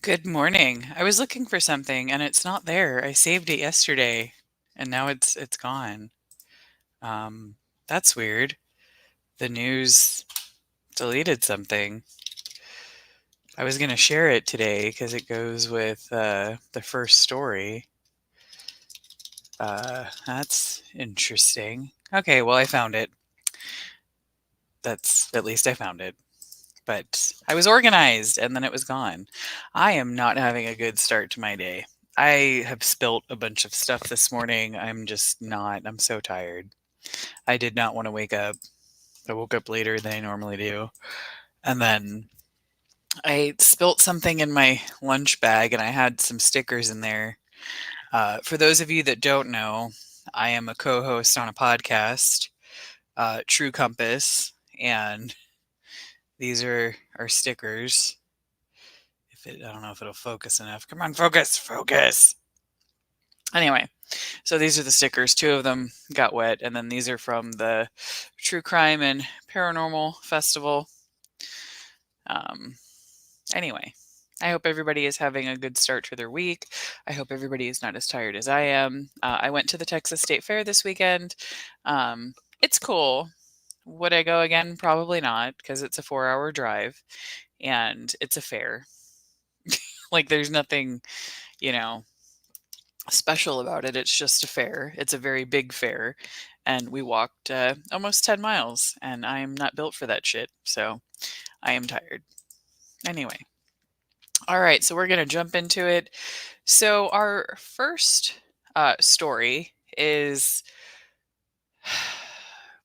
Good morning. I was looking for something and it's not there. I saved it yesterday and now it's gone. Um, that's weird. The news deleted something. I was going to share it today because it goes with the first story. That's interesting. Okay, well, I found it. At least I found it. But I was organized and then it was gone. I am not having a good start to my day. I have spilt a bunch of stuff this morning. I'm just not. I'm so tired. I did not want to wake up. I woke up later than I normally do. And then I spilt something in my lunch bag and I had some stickers in there. For those of you that don't know, I am a co host on a podcast, True Compass, and these are our stickers. I don't know if it'll focus enough. Come on, focus, focus. Anyway, so these are the stickers. Two of them got wet, and then these are from the True Crime and Paranormal Festival. Anyway, I hope everybody is having a good start to their week. I hope everybody is not as tired as I am. I went to the Texas State Fair this weekend. It's cool. Would I go again? Probably not, because it's a 4-hour drive and it's a fair. Like, there's nothing, special about it. It's just a fair. It's a very big fair. And we walked almost 10 miles, and I'm not built for that shit. So I am tired. Anyway. All right. So we're going to jump into it. So our first story is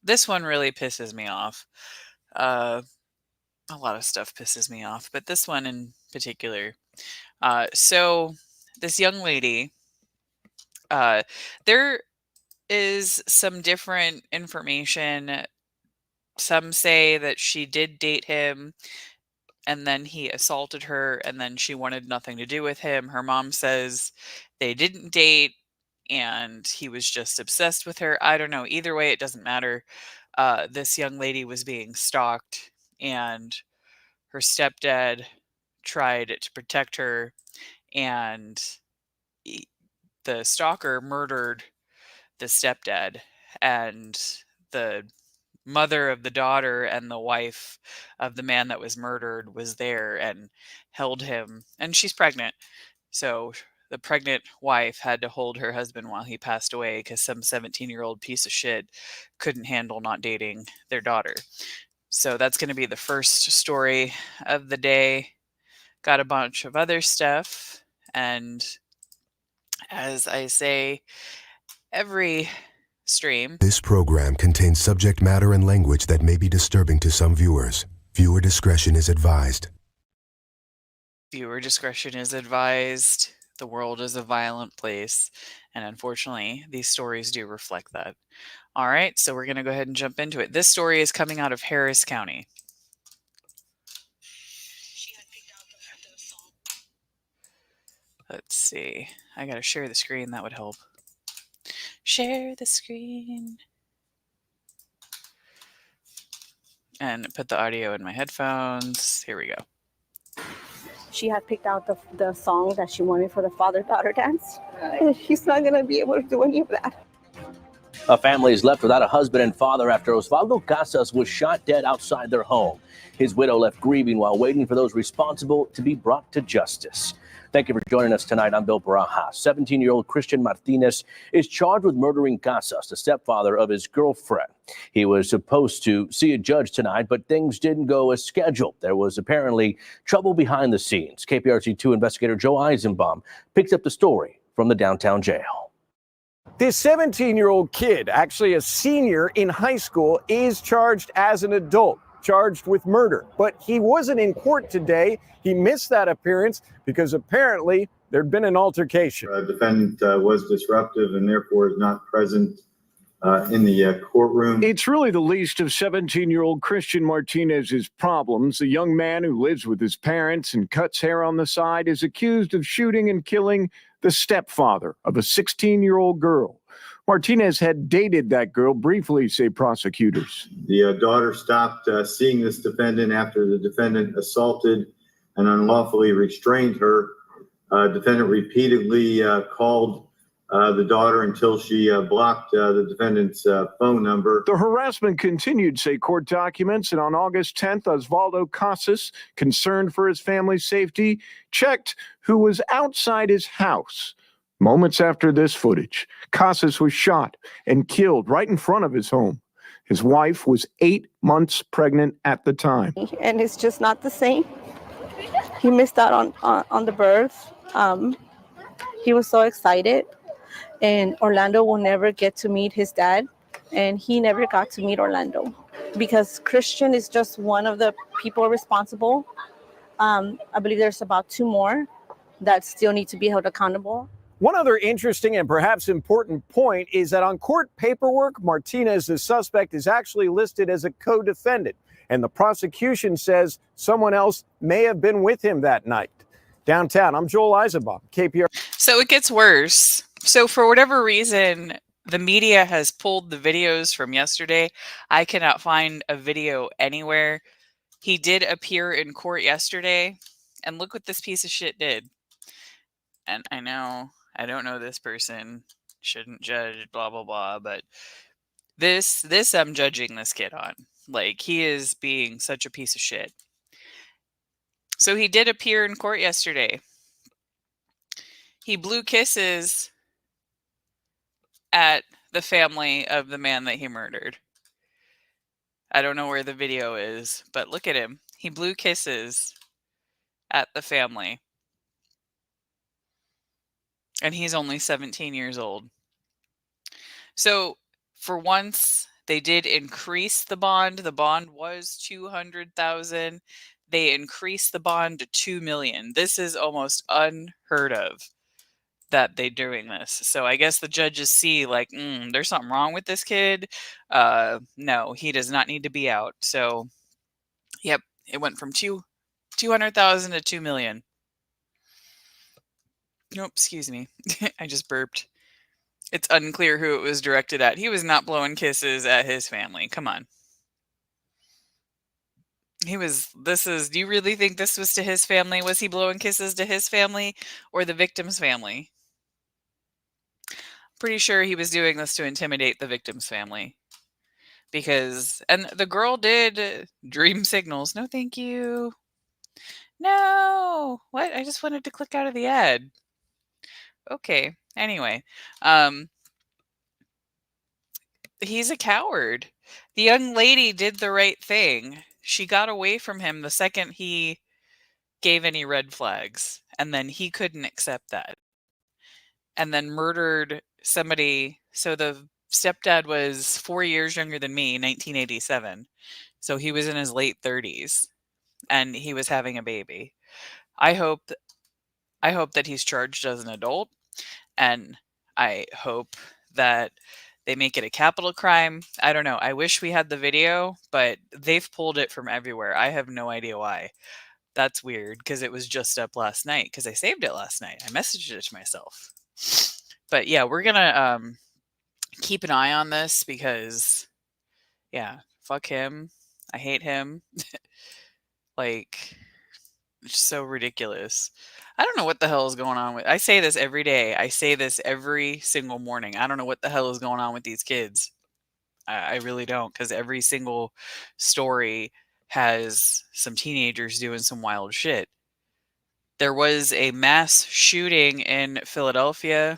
this one really pisses me off. A lot of stuff pisses me off, but this one in particular. So this young lady, there is some different information. Some say that she did date him and then he assaulted her and then she wanted nothing to do with him. Her mom says they didn't date and he was just obsessed with her. I don't know. Either way, it doesn't matter. This young lady was being stalked and her stepdad tried to protect her, and the stalker murdered the stepdad, and the mother of the daughter and the wife of the man that was murdered was there and held him, and she's pregnant. So the pregnant wife had to hold her husband while he passed away because some 17-year-old piece of shit couldn't handle not dating their daughter. So that's going to be the first story of the day. Got a bunch of other stuff, and as I say every stream, this program contains subject matter and language that may be disturbing to some viewers. Viewer discretion is advised. Viewer discretion is advised. The world is a violent place, and unfortunately, these stories do reflect that. All right, so we're going to go ahead and jump into it. This story is coming out of Harris County. Let's see. I got to share the screen. That would help. Share the screen. And put the audio in my headphones. Here we go. She had picked out the song that she wanted for the father-daughter dance. And she's not going to be able to do any of that. A family is left without a husband and father after Osvaldo Casas was shot dead outside their home. His widow left grieving while waiting for those responsible to be brought to justice. Thank you for joining us tonight. I'm Bill Barajas. 17-year-old Christian Martinez is charged with murdering Casas, the stepfather of his girlfriend. He was supposed to see a judge tonight, but things didn't go as scheduled. There was apparently trouble behind the scenes. KPRC2 investigator Joe Eisenbaum picked up the story from the downtown jail. This 17-year-old kid, actually a senior in high school, is charged as an adult, charged with murder. But he wasn't in court today. He missed that appearance because apparently there'd been an altercation. The defendant was disruptive and therefore is not present in the courtroom. It's really the least of 17-year-old Christian Martinez's problems. The young man who lives with his parents and cuts hair on the side is accused of shooting and killing the stepfather of a 16-year-old girl. Martinez had dated that girl briefly, say prosecutors. The daughter stopped seeing this defendant after the defendant assaulted and unlawfully restrained her. Defendant repeatedly called the daughter until she blocked the defendant's phone number. The harassment continued, say court documents, and on August 10th, Osvaldo Casas, concerned for his family's safety, checked who was outside his house. Moments after this footage, Casas was shot and killed right in front of his home. His wife was 8 months pregnant at the time. And it's just not the same. He missed out on the birth. He was so excited. And Orlando will never get to meet his dad. And he never got to meet Orlando. Because Christian is just one of the people responsible. I believe there's about 2 more that still need to be held accountable. One other interesting and perhaps important point is that on court paperwork, Martinez, the suspect, is actually listed as a co-defendant. And the prosecution says someone else may have been with him that night. Downtown, I'm Joel Eisenbaum, KPR. So it gets worse. So for whatever reason, the media has pulled the videos from yesterday. I cannot find a video anywhere. He did appear in court yesterday, and look what this piece of shit did. And I know, I don't know this person, shouldn't judge, blah, blah, blah, but this I'm judging this kid on. Like, he is being such a piece of shit. So he did appear in court yesterday. He blew kisses at the family of the man that he murdered. I don't know where the video is, but look at him. He blew kisses at the family. And he's only 17 years old. So for once, they did increase the bond. The bond was $200,000. They increased the bond to $2 million. This is almost unheard of that they're doing this. So I guess the judges see like, there's something wrong with this kid. No, he does not need to be out. So, yep, it went from 200,000 to 2 million. Nope, excuse me. I just burped. It's unclear who it was directed at. He was not blowing kisses at his family. Come on. Do you really think this was to his family? Was he blowing kisses to his family or the victim's family? Pretty sure he was doing this to intimidate the victim's family. And the girl did dream signals. No, thank you. No. What? I just wanted to click out of the ad. Okay. Anyway, he's a coward. The young lady did the right thing. She got away from him the second he gave any red flags, and then he couldn't accept that. And then murdered somebody. So the stepdad was 4 years younger than me, 1987. So he was in his late 30s, and he was having a baby. I hope I hope that he's charged as an adult, and I hope that they make it a capital crime. I don't know. I wish we had the video, but they've pulled it from everywhere. I have no idea why. That's weird because it was just up last night because I saved it last night. I messaged it to myself. But yeah, we're going to keep an eye on this because, yeah, fuck him. I hate him. Like, it's so ridiculous. I don't know what the hell is going on with. I say this every day. I say this every single morning. I don't know what the hell is going on with these kids. I really don't, because every single story has some teenagers doing some wild shit. There was a mass shooting in Philadelphia.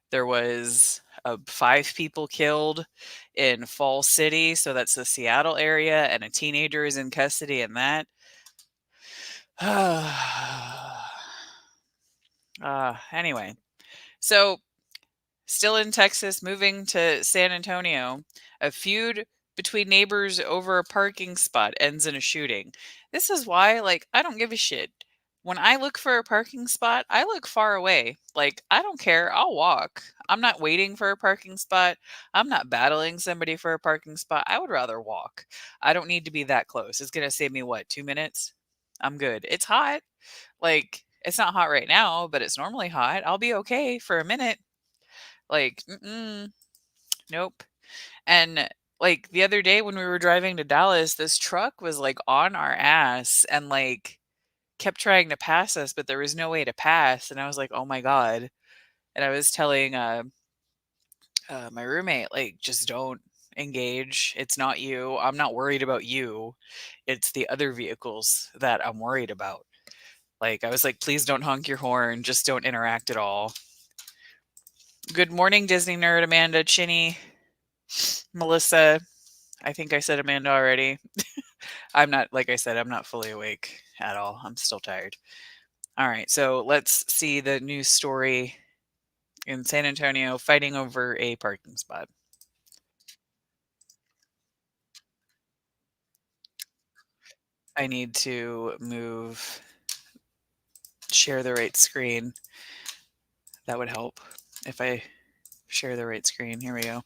There was 5 people killed in Fall City, so that's the Seattle area, and a teenager is in custody in that. Anyway, so still in Texas, moving to San Antonio, a feud between neighbors over a parking spot ends in a shooting. This is why, like, I don't give a shit. When I look for a parking spot, I look far away. Like, I don't care. I'll walk. I'm not waiting for a parking spot. I'm not battling somebody for a parking spot. I would rather walk. I don't need to be that close. It's going to save me, what, 2 minutes? I'm good. It's hot. Like, it's not hot right now, but it's normally hot. I'll be okay for a minute. Like, nope. And like the other day when we were driving to Dallas, this truck was like on our ass and like kept trying to pass us, but there was no way to pass. And I was like, oh my God. And I was telling my roommate, like, just don't engage. It's not you. I'm not worried about you. It's the other vehicles that I'm worried about. Like, I was like, please don't honk your horn. Just don't interact at all. Good morning, Disney nerd, Amanda, Chinny, Melissa. I think I said Amanda already. I'm not, like I said, I'm not fully awake at all. I'm still tired. All right, so let's see the news story in San Antonio fighting over a parking spot. I need to share the right screen. That would help if I share the right screen. Here we go.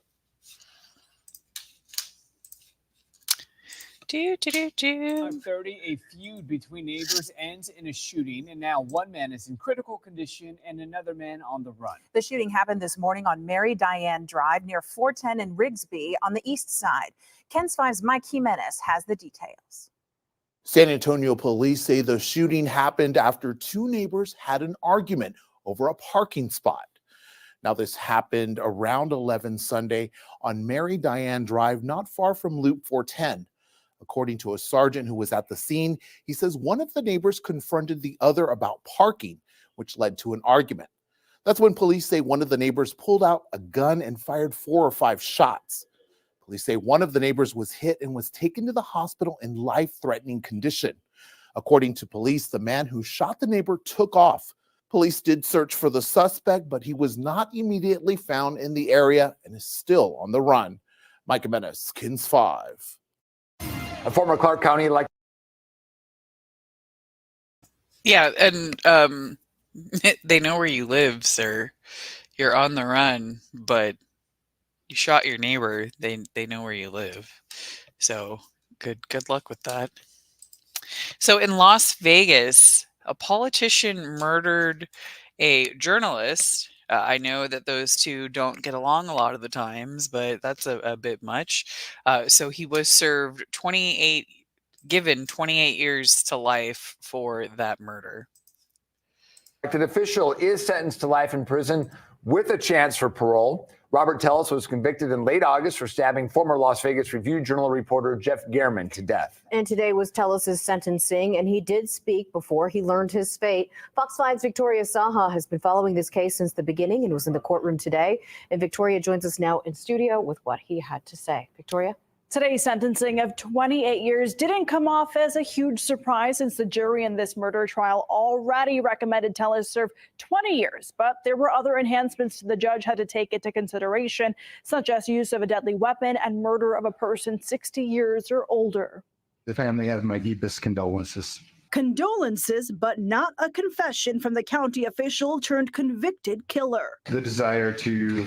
On 30, a feud between neighbors ends in a shooting, and now one man is in critical condition and another man on the run. The shooting happened this morning on Mary Diane Drive near 410 in Rigsby on the east side. KENS 5's Mike Jimenez has the details. San Antonio police say the shooting happened after 2 neighbors had an argument over a parking spot. Now, this happened around 11 Sunday on Mary Diane Drive, not far from Loop 410. According to a sergeant who was at the scene, he says one of the neighbors confronted the other about parking, which led to an argument. That's when police say one of the neighbors pulled out a gun and fired 4 or 5 shots. Police say one of the neighbors was hit and was taken to the hospital in life-threatening condition. According to police, the man who shot the neighbor took off. Police did search for the suspect, but he was not immediately found in the area and is still on the run. Mike Jimenez, KENS 5. A former Clark County elected. Yeah, and they know where you live, sir. You're on the run, but you shot your neighbor. They know where you live. So good luck with that. So in Las Vegas, a politician murdered a journalist. I know that those two don't get along a lot of the times, but that's a bit much. So he was served 28 years to life for that murder. An official is sentenced to life in prison with a chance for parole. Robert Tellis was convicted in late August for stabbing former Las Vegas Review-Journal reporter Jeff Gehrman to death. And today was Tellis's sentencing, and he did speak before he learned his fate. Fox 5's Victoria Saha has been following this case since the beginning and was in the courtroom today. And Victoria joins us now in studio with what he had to say. Victoria? Today's sentencing of 28 years didn't come off as a huge surprise since the jury in this murder trial already recommended Tellis serve 20 years. But there were other enhancements the judge had to take into consideration, such as use of a deadly weapon and murder of a person 60 years or older. The family has my deepest condolences. Condolences, but not a confession from the county official turned convicted killer. The desire to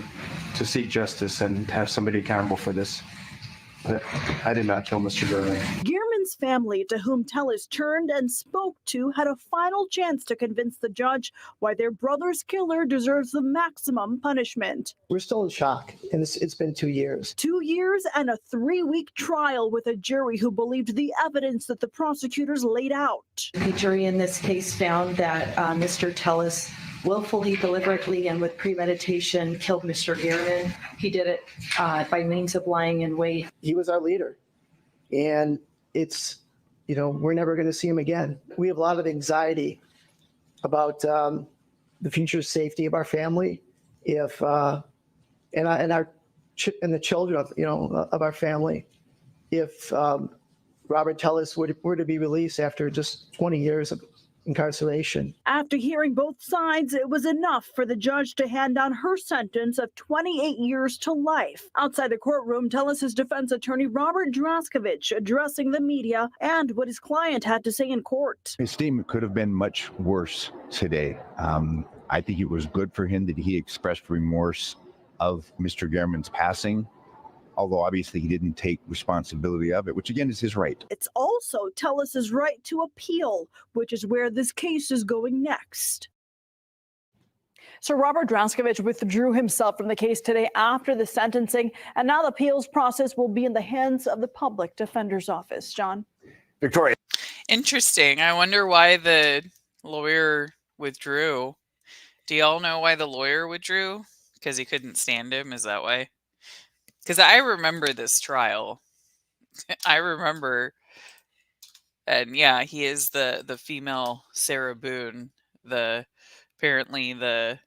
seek justice and have somebody accountable for this. But I did not kill Mr. German. Gearman's family, to whom Tellis turned and spoke to, had a final chance to convince the judge why their brother's killer deserves the maximum punishment. We're still in shock, and it's been 2 years. 2 years and a 3-week trial with a jury who believed the evidence that the prosecutors laid out. The jury in this case found that Mr. Tellis willfully, deliberately, and with premeditation killed Mr. Gearman. He did it by means of lying in wait. He was our leader, and we're never going to see him again. We have a lot of anxiety about the future safety of our family, and the children of our family. If Robert Tellis were to be released after just 20 years of incarceration. After hearing both sides, it was enough for the judge to hand down her sentence of 28 years to life. Outside the courtroom, Tellis' defense attorney Robert Draskovich addressing the media and what his client had to say in court. His statement could have been much worse today. I think it was good for him that he expressed remorse of Mr. Gehrman's passing, although obviously he didn't take responsibility of it, which again is his right. It's also Tellis' right to appeal, which is where this case is going next. So Robert Draskovich withdrew himself from the case today after the sentencing, and now the appeals process will be in the hands of the public defender's office. John? Victoria. Interesting. I wonder why the lawyer withdrew. Do y'all know why the lawyer withdrew? Because he couldn't stand him? Is that why? Because I remember this trial. I remember, and yeah, he is the female Sarah Boone. Apparently the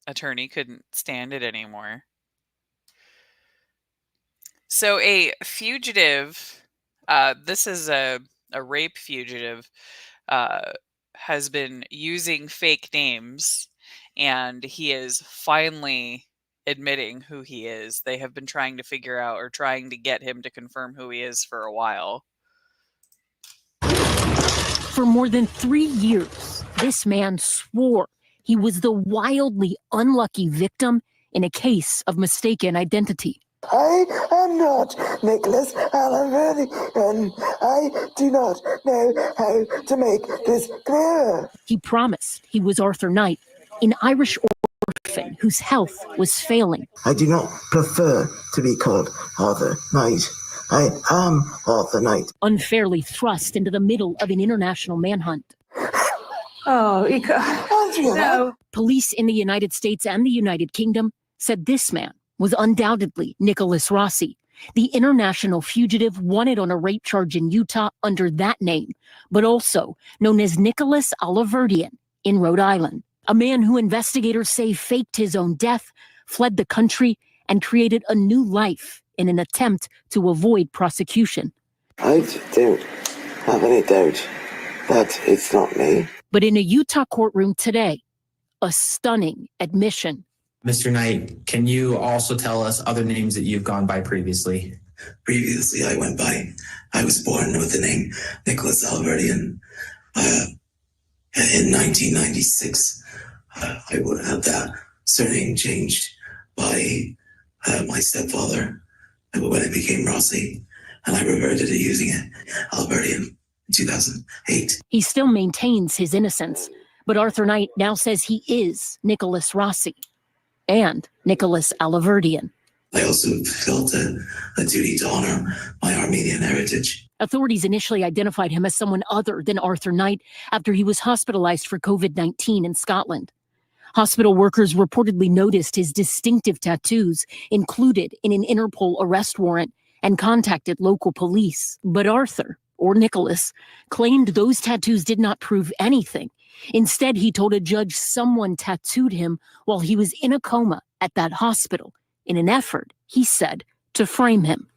attorney couldn't stand it anymore. So a fugitive, this is a rape fugitive, has been using fake names, and he is finally admitting who he is. They have been trying to figure out or trying to get him to confirm who he is for a while. For more than 3 years, this man swore he was the wildly unlucky victim in a case of mistaken identity. I am not Nicholas Alaverdi, and I do not know how to make this clear. He promised he was Arthur Knight, an Irish orphan whose health was failing. I do not prefer to be called Arthur Knight. I am Arthur Knight. Unfairly thrust into the middle of an international manhunt. Oh, Andrea. No. Police in the United States and the United Kingdom said this man was undoubtedly Nicholas Rossi, the international fugitive wanted on a rape charge in Utah under that name, but also known as Nicholas Alaverdian in Rhode Island. A man who investigators say faked his own death, fled the country, and created a new life in an attempt to avoid prosecution. I don't have any doubt that it's not me. But in a Utah courtroom today, a stunning admission. Mr. Knight, can you also tell us other names that you've gone by previously? Previously, I was born with the name Nicholas Alaverdian. In 1996, I would have that surname changed by my stepfather when it became Rossi, and I reverted to using it, Alaverdian, in 2008. He still maintains his innocence, but Arthur Knight now says he is Nicholas Rossi and Nicholas Alaverdian. I also felt a duty to honor my Armenian heritage. Authorities initially identified him as someone other than Arthur Knight after he was hospitalized for COVID-19 in Scotland. Hospital workers reportedly noticed his distinctive tattoos included in an Interpol arrest warrant and contacted local police. But Arthur, or Nicholas, claimed those tattoos did not prove anything. Instead, he told a judge someone tattooed him while he was in a coma at that hospital in an effort, he said, to frame him.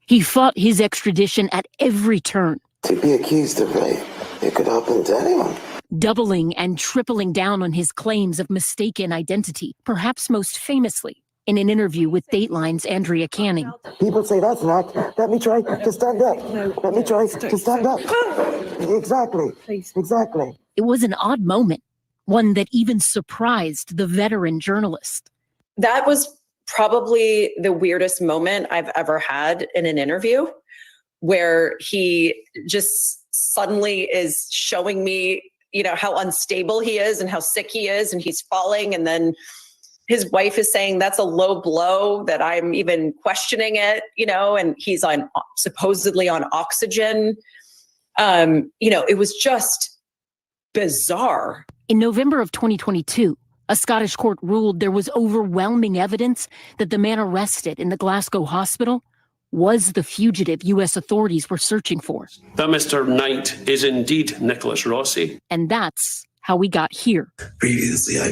He fought his extradition at every turn. To be accused of rape, it could happen to anyone. Doubling and tripling down on his claims of mistaken identity, perhaps most famously In an interview with Dateline's Andrea Canning, People say that's an act. Let me try to stand up. Let me try to stand up. Exactly. Exactly. it was an odd moment, one that even surprised the veteran journalist. That was probably the weirdest moment I've ever had in an interview, where he just suddenly is showing me, how unstable he is and how sick he is, and he's falling. And then his wife is saying that's a low blow, that I'm even questioning it, and he's supposedly on oxygen. It was just bizarre. In November of 2022, a Scottish court ruled there was overwhelming evidence that the man arrested in the Glasgow hospital was the fugitive U.S. authorities were searching for. That Mr. Knight is indeed Nicholas Rossi. And that's how we got here. Previously, I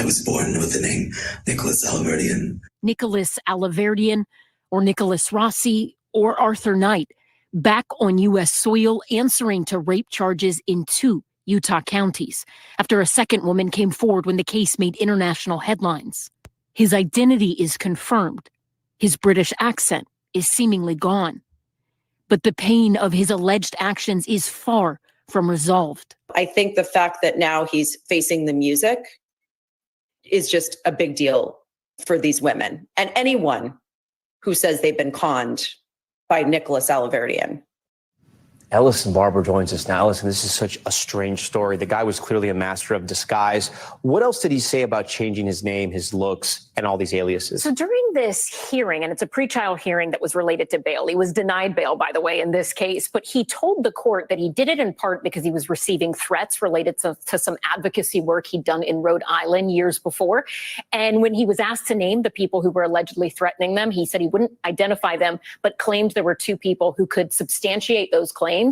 was born with the name Nicholas Alverdian. Nicholas Alaverdian, or Nicholas Rossi, or Arthur Knight, back on U.S. soil answering to rape charges in 2 Utah counties, after a second woman came forward when the case made international headlines. His identity is confirmed. His British accent is seemingly gone. But the pain of his alleged actions is far from resolved. I think the fact that now he's facing the music is just a big deal for these women and anyone who says they've been conned by Nicholas Alaverdian. Ellison Barber joins us now. Ellison, this is such a strange story. The guy was clearly a master of disguise. What else did he say about changing his name, his looks, and all these aliases? So during this hearing, and it's a pretrial hearing that was related to bail, he was denied bail, by the way, in this case, but he told the court that he did it in part because he was receiving threats related to some advocacy work he'd done in Rhode Island years before. And when he was asked to name the people who were allegedly threatening them, he said he wouldn't identify them, but claimed there were 2 people who could substantiate those claims.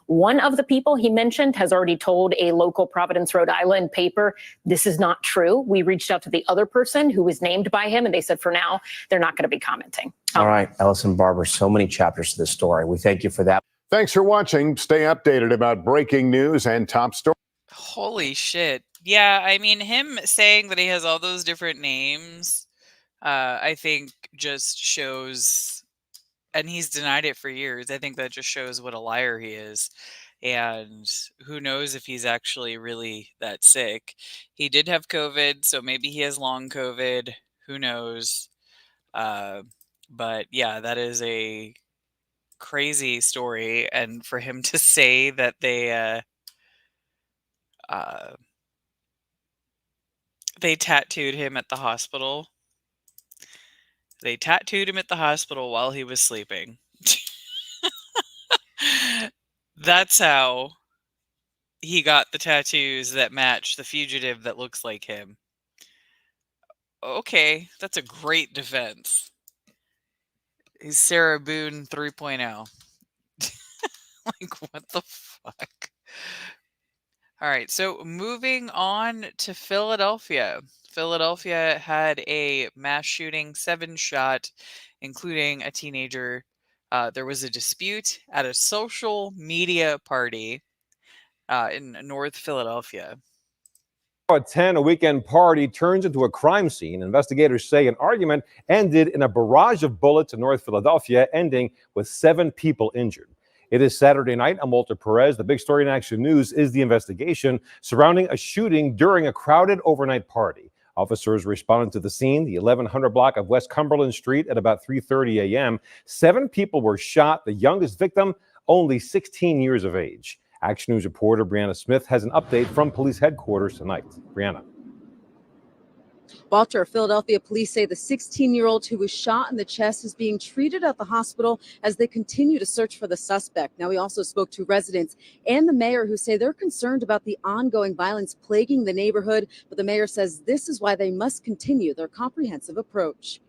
One of the people he mentioned has already told a local Providence, Rhode Island paper, this is not true. We reached out to the other person who was named by him, and they said for now, they're not going to be commenting. All right, Ellison Barber, so many chapters to this story. We thank you for that. Thanks for watching. Stay updated about breaking news and top stories. Holy shit. Yeah, I mean, him saying that he has all those different names, I think just shows, and he's denied it for years. I think that just shows what a liar he is. And who knows if he's actually really that sick. He did have COVID, so maybe he has long COVID. Who knows? But yeah, that is a crazy story. And for him to say that they tattooed him at the hospital. They tattooed him at the hospital while he was sleeping. That's how he got the tattoos that match the fugitive that looks like him. Okay, that's a great defense. He's Sarah Boone 3.0. Like, what the fuck? All right, so moving on to Philadelphia. Philadelphia had a mass shooting, 7 shot, including a teenager. There was a dispute at a social media party in North Philadelphia. At 10, a weekend party turns into a crime scene. Investigators say an argument ended in a barrage of bullets in North Philadelphia, ending with 7 people injured. It is Saturday night. I'm Walter Perez. The big story in Action News is the investigation surrounding a shooting during a crowded overnight party. Officers responded to the scene, the 1100 block of West Cumberland Street, at about 3:30 a.m. 7 people were shot, the youngest victim only 16 years of age. Action News reporter Brianna Smith has an update from police headquarters tonight. Brianna. Walter, Philadelphia police say the 16-year-old who was shot in the chest is being treated at the hospital as they continue to search for the suspect. Now, we also spoke to residents and the mayor, who say they're concerned about the ongoing violence plaguing the neighborhood. But the mayor says this is why they must continue their comprehensive approach.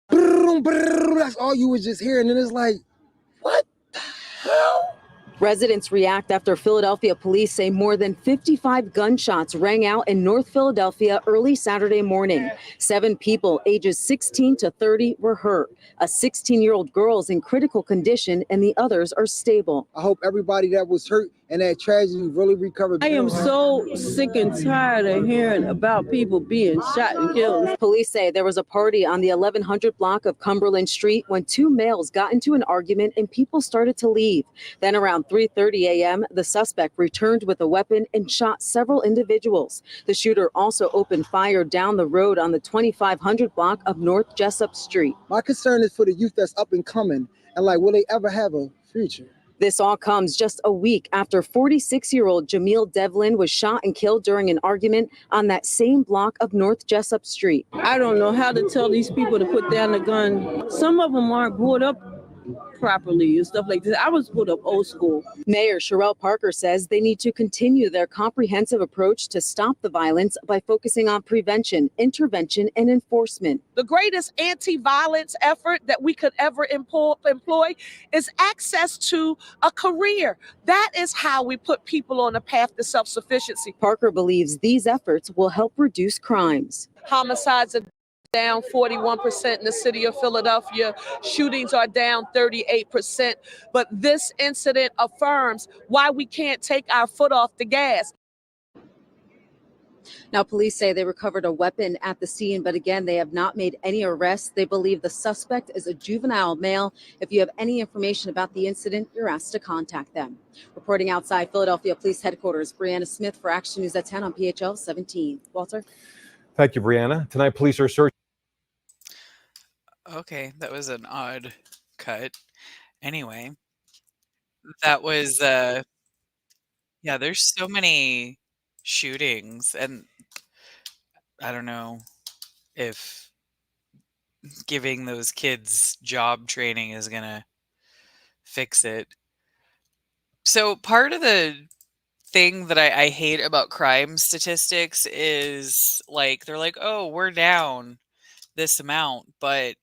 That's all you was just hearing. And it's like, what the hell? Residents react after Philadelphia police say more than 55 gunshots rang out in North Philadelphia early Saturday morning. 7 people ages 16 to 30 were hurt. A 16-year-old girl is in critical condition and the others are stable. I hope everybody that was hurt and that tragedy really recovered. I am so sick and tired of hearing about people being shot and killed. Police say there was a party on the 1100 block of Cumberland Street when two males got into an argument and people started to leave. Then around 3:30 a.m., the suspect returned with a weapon and shot several individuals. The shooter also opened fire down the road on the 2500 block of North Jessup Street. My concern is for the youth that's up and coming, and like, will they ever have a future? This all comes just a week after 46-year-old Jamil Devlin was shot and killed during an argument on that same block of North Jessup Street. I don't know how to tell these people to put down the gun. Some of them aren't brought up properly and stuff like this. I was brought up old school. Mayor Sherelle Parker says they need to continue their comprehensive approach to stop the violence by focusing on prevention, intervention, and enforcement. The greatest anti-violence effort that we could ever employ is access to a career. That is how we put people on a path to self-sufficiency. Parker believes these efforts will help reduce crimes. Homicides are down 41% in the city of Philadelphia. Shootings are down 38%. But this incident affirms why we can't take our foot off the gas. Now, police say they recovered a weapon at the scene, but again, they have not made any arrests. They believe the suspect is a juvenile male. If you have any information about the incident, you're asked to contact them. Reporting outside Philadelphia Police Headquarters, Brianna Smith for Action News at 10 on PHL 17. Walter? Thank you, Brianna. Tonight, police are searching. Okay, that was an odd cut. Anyway, that was yeah, there's so many shootings, and I don't know if giving those kids job training is gonna fix it. So part of the thing that I hate about crime statistics is like they're like, oh, we're down this amount, but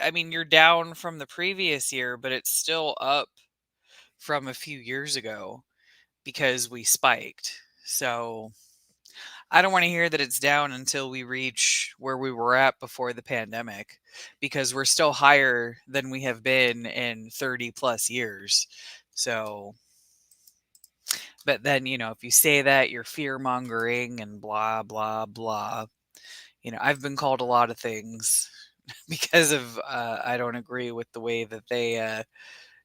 I mean, you're down from the previous year, but it's still up from a few years ago because we spiked. So I don't want to hear that it's down until we reach where we were at before the pandemic, because we're still higher than we have been in 30 plus years. So, but then, you know, if you say that, you're fear mongering and blah, blah, blah. You know, I've been called a lot of things because of I don't agree with the way that they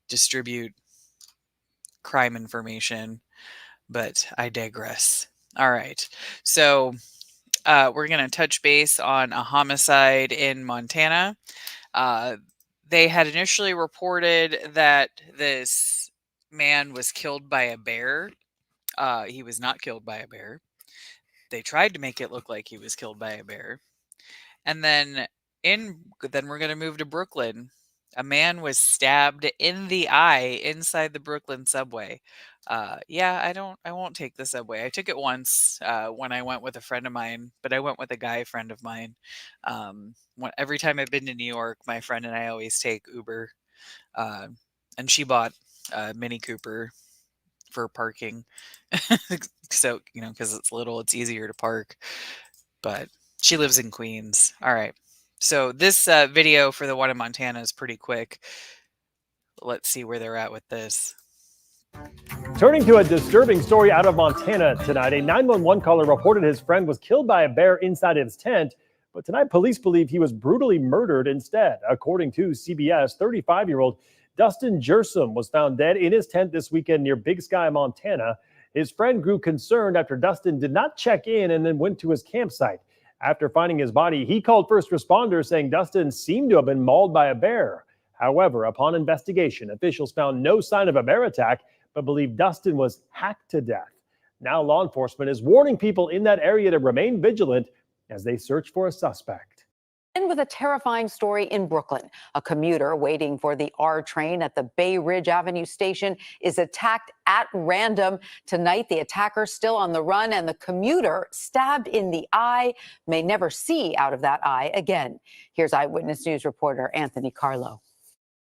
distribute crime information, but I digress. All right, so we're going to touch base on a homicide in Montana. They had initially reported that this man was killed by a bear. He was not killed by a bear. They tried to make it look like he was killed by a bear. And then we're going to move to Brooklyn. A man was stabbed in the eye inside the Brooklyn subway. Yeah, I won't take the subway. I took it once when I went with a friend of mine, but I went with a guy friend of mine. Every time I've been to New York, my friend and I always take Uber. And she bought a Mini Cooper for parking. So, you know, because it's little, it's easier to park. But she lives in Queens. All right. So this video for the one in Montana is pretty quick. Let's see where they're at with this. Turning to a disturbing story out of Montana tonight, a 911 caller reported his friend was killed by a bear inside his tent, but tonight police believe he was brutally murdered instead. According to CBS, 35-year-old Dustin Jersom was found dead in his tent this weekend near Big Sky, Montana. His friend grew concerned after Dustin did not check in and then went to his campsite. After finding his body, he called first responders saying Dustin seemed to have been mauled by a bear. However, upon investigation, officials found no sign of a bear attack, but believe Dustin was hacked to death. Now law enforcement is warning people in that area to remain vigilant as they search for a suspect. And with a terrifying story in Brooklyn, a commuter waiting for the R train at the Bay Ridge Avenue station is attacked at random. Tonight, the attacker still on the run and the commuter stabbed in the eye may never see out of that eye again. Here's Eyewitness News reporter Anthony Carlo.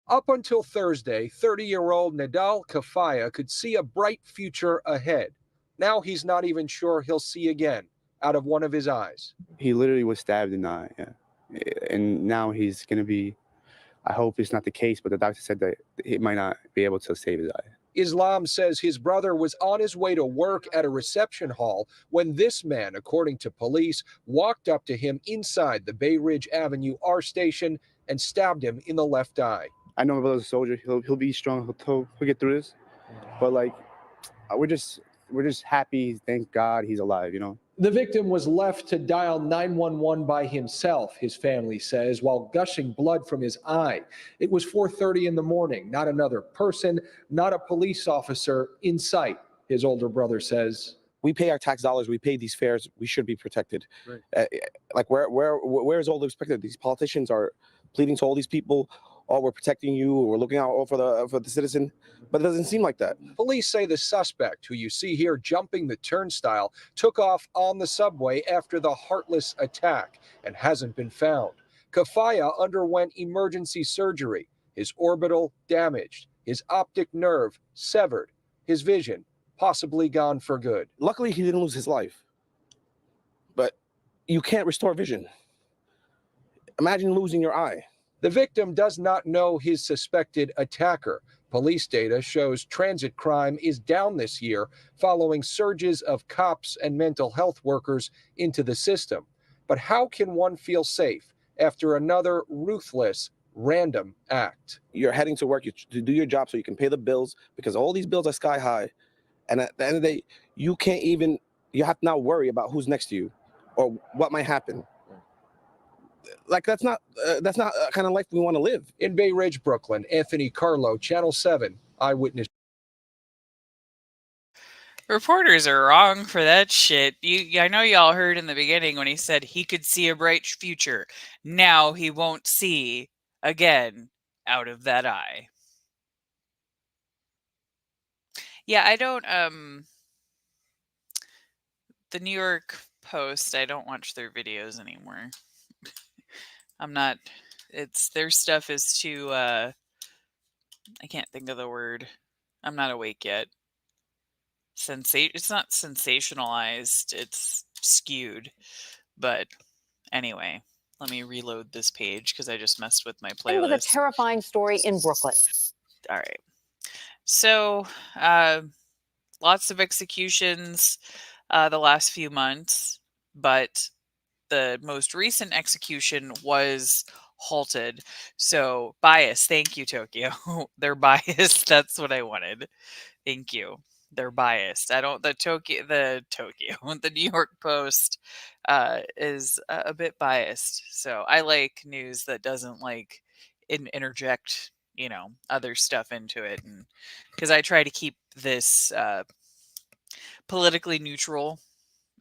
Up until Thursday, 30-year-old Nadal Kafaya could see a bright future ahead. Now he's not even sure he'll see again out of one of his eyes. He literally was stabbed in the eye, yeah. And now he's going to be, I hope it's not the case, but the doctor said that he might not be able to save his eye. Islam says his brother was on his way to work at a reception hall when this man, according to police, walked up to him inside the Bay Ridge Avenue R station and stabbed him in the left eye. I know my brother's a soldier. He'll be strong. He'll get through this. But like, we're just happy. Thank God he's alive. You know. The victim was left to dial 911 by himself, his family says, while gushing blood from his eye. It was 4:30 in the morning. Not another person, not a police officer in sight, his older brother says. We pay our tax dollars. We pay these fares. We should be protected. Right. Like where is all the respect? These politicians are pleading to all these people. Oh, we're protecting you. We're looking out for the citizen. But it doesn't seem like that. Police say the suspect, who you see here jumping the turnstile, took off on the subway after the heartless attack and hasn't been found. Kafaya underwent emergency surgery. His orbital damaged. His optic nerve severed. His vision possibly gone for good. Luckily, he didn't lose his life. But you can't restore vision. Imagine losing your eye. The victim does not know his suspected attacker. Police data shows transit crime is down this year following surges of cops and mental health workers into the system. But how can one feel safe after another ruthless, random act? You're heading to work to do your job so you can pay the bills because all these bills are sky high. And at the end of the day, you have to now worry about who's next to you or what might happen. Like that's not a kind of life we want to live. In Bay Ridge, Brooklyn, Anthony Carlo, Channel 7 Eyewitness. Reporters are wrong for that shit. I know y'all heard in the beginning when he said he could see a bright future. Now he won't see again out of that eye. Yeah, I don't the New York Post, I don't watch their videos anymore. I'm not, their stuff is too, I can't think of the word. I'm not awake yet. It's not sensationalized, it's skewed. But anyway, let me reload this page because I just messed with my playlist. With a terrifying story in Brooklyn. All right. So, lots of executions the last few months, but the most recent execution was halted. So bias. Thank you, Tokyo. They're biased. That's what I wanted. Thank you. They're biased. The New York Post is a bit biased. So I like news that doesn't like interject, other stuff into it. And because I try to keep this politically neutral.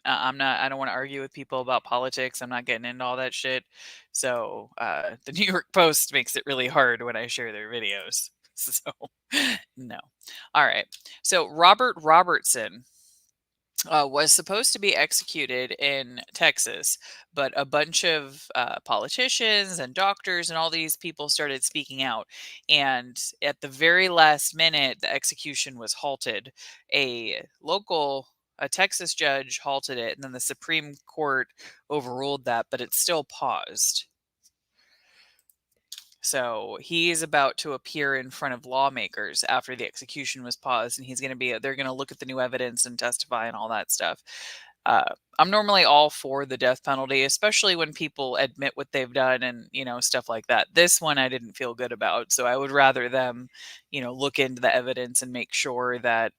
I don't want to argue with people about politics. I'm not getting into all that shit. So the New York Post makes it really hard when I share their videos. So no. All right. So Robert Robertson was supposed to be executed in Texas, but a bunch of politicians and doctors and all these people started speaking out. And at the very last minute, the execution was halted. A Texas judge halted it, and then the Supreme Court overruled that, but it's still paused. So he's about to appear in front of lawmakers after the execution was paused, and they're going to look at the new evidence and testify and all that stuff. I'm normally all for the death penalty, especially when people admit what they've done and, stuff like that. This one I didn't feel good about. So I would rather them, look into the evidence and make sure that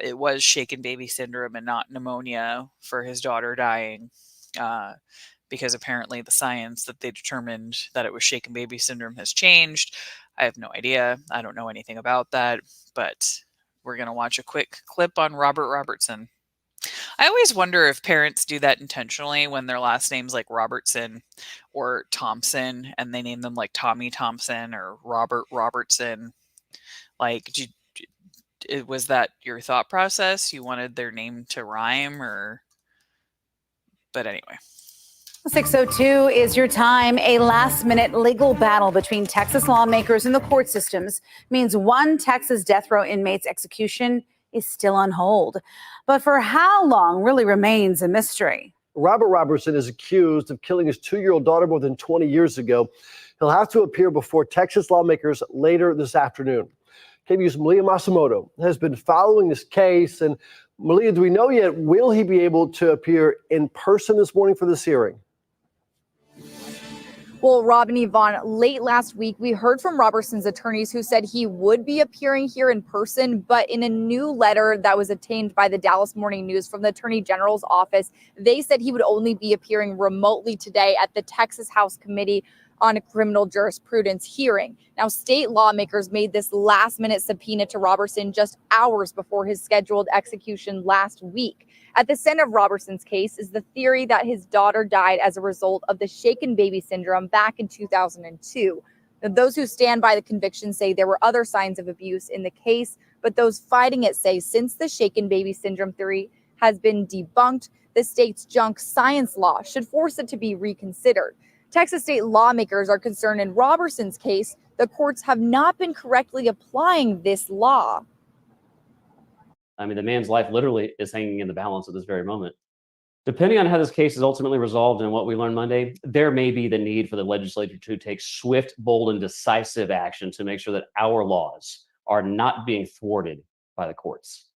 it was shaken baby syndrome and not pneumonia for his daughter dying. Because apparently the science that they determined that it was shaken baby syndrome has changed. I have no idea. I don't know anything about that, but we're going to watch a quick clip on Robert Robertson. I always wonder if parents do that intentionally when their last name's like Robertson or Thompson and they name them like Tommy Thompson or Robert Robertson. Like, was that your thought process? You wanted their name to rhyme but anyway. 6:02 is your time. A last-minute legal battle between Texas lawmakers and the court systems means one Texas death row inmate's execution is still on hold. But for how long really remains a mystery. Robert Robertson is accused of killing his 2-year-old daughter more than 20 years ago. He'll have to appear before Texas lawmakers later this afternoon. KBU's Malia Masamoto has been following this case. And Malia, do we know yet, will he be able to appear in person this morning for this hearing? Well, Rob and Yvonne, late last week, we heard from Robertson's attorneys who said he would be appearing here in person, but in a new letter that was obtained by the Dallas Morning News from the Attorney General's office, they said he would only be appearing remotely today at the Texas House Committee on a Criminal Jurisprudence hearing. Now, state lawmakers made this last-minute subpoena to Robertson just hours before his scheduled execution last week. At the center of Robertson's case is the theory that his daughter died as a result of the shaken baby syndrome back in 2002. Now, those who stand by the conviction say there were other signs of abuse in the case, but those fighting it say since the shaken baby syndrome theory has been debunked, the state's junk science law should force it to be reconsidered. Texas state lawmakers are concerned in Robertson's case, the courts have not been correctly applying this law. I mean, the man's life literally is hanging in the balance at this very moment. Depending on how this case is ultimately resolved and what we learn Monday, there may be the need for the legislature to take swift, bold, and decisive action to make sure that our laws are not being thwarted by the courts.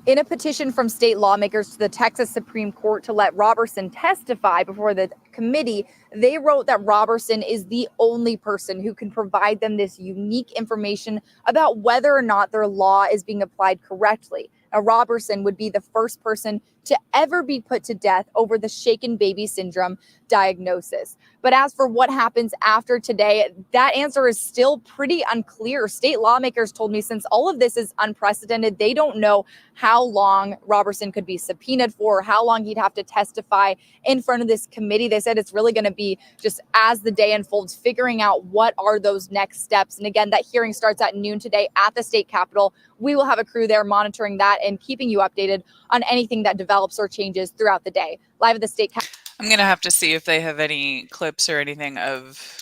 In a petition from state lawmakers to the Texas Supreme Court to let Robertson testify before the committee, they wrote that Robertson is the only person who can provide them this unique information about whether or not their law is being applied correctly. Now, Robertson would be the first person to ever be put to death over the shaken baby syndrome diagnosis. But as for what happens after today, that answer is still pretty unclear. State lawmakers told me since all of this is unprecedented, they don't know how long Robertson could be subpoenaed for, how long he'd have to testify in front of this committee. They said it's really going to be just as the day unfolds, figuring out what are those next steps. And again, that hearing starts at noon today at the state capitol. We will have a crew there monitoring that and keeping you updated on anything that develops or changes throughout the day. Live at the state capitol. I'm going to have to see if they have any clips or anything of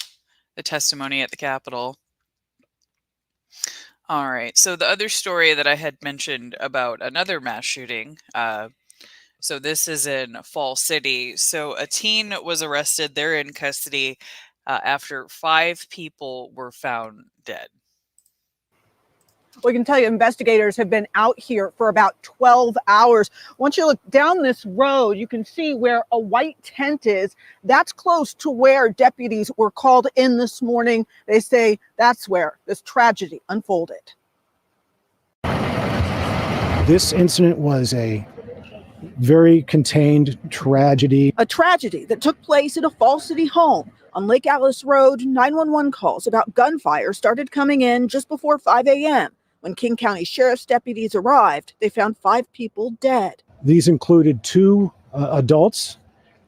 the testimony at the Capitol. All right. So the other story that I had mentioned about another mass shooting. So this is in Fall City. So a teen was arrested. They're in custody after 5 people were found dead. We can tell you investigators have been out here for about 12 hours. Once you look down this road, you can see where a white tent is. That's close to where deputies were called in this morning. They say that's where this tragedy unfolded. This incident was a very contained tragedy. A tragedy that took place at a Fall City home. On Lake Alice Road, 911 calls about gunfire started coming in just before 5 a.m. When King County Sheriff's deputies arrived, they found 5 people dead. These included 2 adults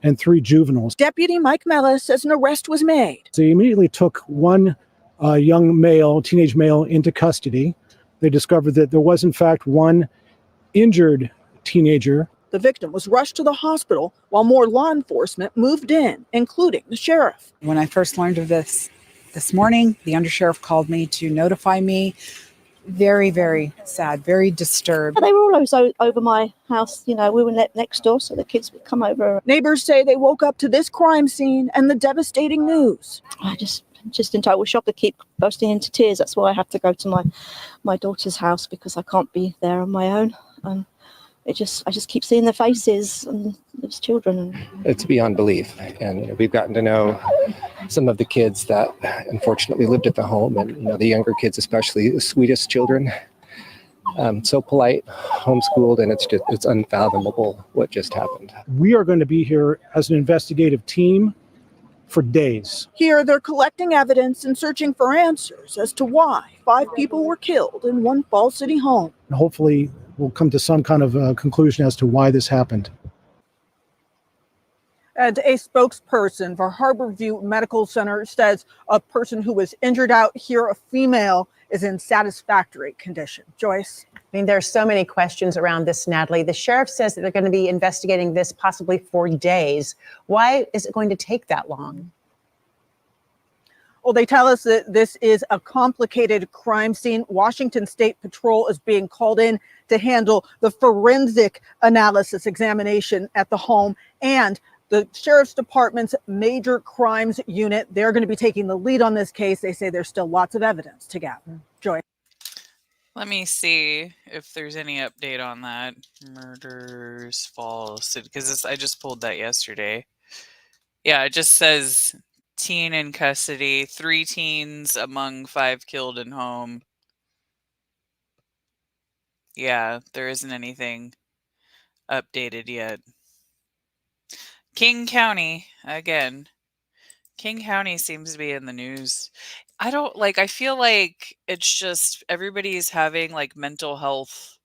and 3 juveniles. Deputy Mike Mellis says an arrest was made. They immediately took one young male, teenage male, into custody. They discovered that there was, in fact, one injured teenager. The victim was rushed to the hospital while more law enforcement moved in, including the sheriff. When I first learned of this morning, the undersheriff called me to notify me. Very, very sad, very disturbed. They were always over my house. You know, we were next door, so the kids would come over. Neighbors say they woke up to this crime scene and the devastating news. I just in total shock. I keep bursting into tears. That's why I have to go to my daughter's house, because I can't be there on my own. And I just keep seeing their faces and those children. It's beyond belief. And we've gotten to know some of the kids that unfortunately lived at the home, and the younger kids, especially the sweetest children. So polite, homeschooled, and it's unfathomable what just happened. We are going to be here as an investigative team for days. Here, they're collecting evidence and searching for answers as to why 5 people were killed in one Fall City home. And hopefully, we'll come to some kind of conclusion as to why this happened. And a spokesperson for Harborview Medical Center says a person who was injured out here, a female, is in satisfactory condition. Joyce? I mean, there's so many questions around this, Natalie. The sheriff says that they're going to be investigating this possibly for days. Why is it going to take that long? Well, they tell us that this is a complicated crime scene. Washington State Patrol is being called in to handle the forensic analysis examination at the home and The Sheriff's Department's Major Crimes Unit, they're going to be taking the lead on this case. They say there's still lots of evidence to gather. Joy. Let me see if there's any update on that. Murders false, because I just pulled that yesterday. Yeah, it just says teen in custody, 3 teens among 5 killed in home. Yeah, there isn't anything updated yet. King County, again. King County seems to be in the news. I feel like it's just everybody's having like mental health